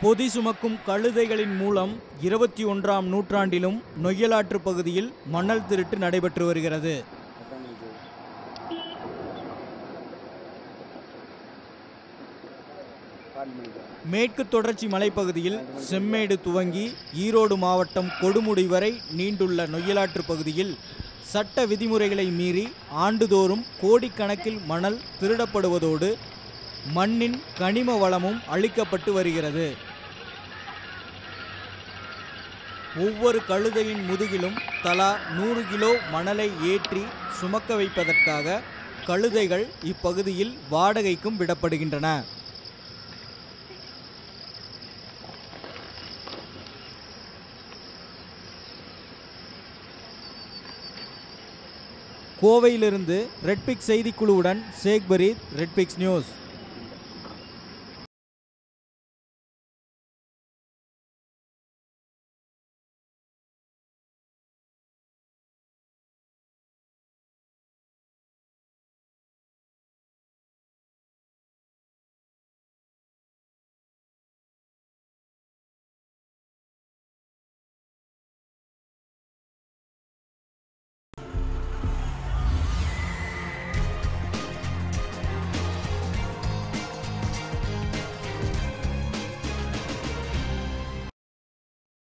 பொதி சுமக்கும் கழுதைகளின் மூலம் 21ஆம் நூற்றாண்டிலும் நொய்யலாற்று பகுதியில் மணல் திருட்டு நடைபெற்று வருகிறது. மேற்கு தொடர்ச்சி மலைப்பகுதியில் செம்மேடு துவங்கி ஈரோடு மாவட்டம் கொடுமுடி வரை நீண்டுள்ள நொய்யலாற்று பகுதியில் சட்ட விதிமுறைகளை மீறி ஆண்டுதோறும் கோடிக்கணக்கில் மணல் திருடப்படுவதோடு மண்ணின் கனிம வளமும் அழிக்கப்பட்டு வருகிறது. ஒவ்வொரு கழுதையின் முதுகிலும் தலா 100 கிலோ மணலை ஏற்றி சுமக்க வைப்பதற்காக கழுதைகள் இப்பகுதியில் வாடகைக்கும் விடப்படுகின்றன. கோவையிலிருந்து ரெட்பிக்ஸ் செய்திக்குழுவுடன் ஷேக் பரீத், ரெட்பிக்ஸ் நியூஸ்.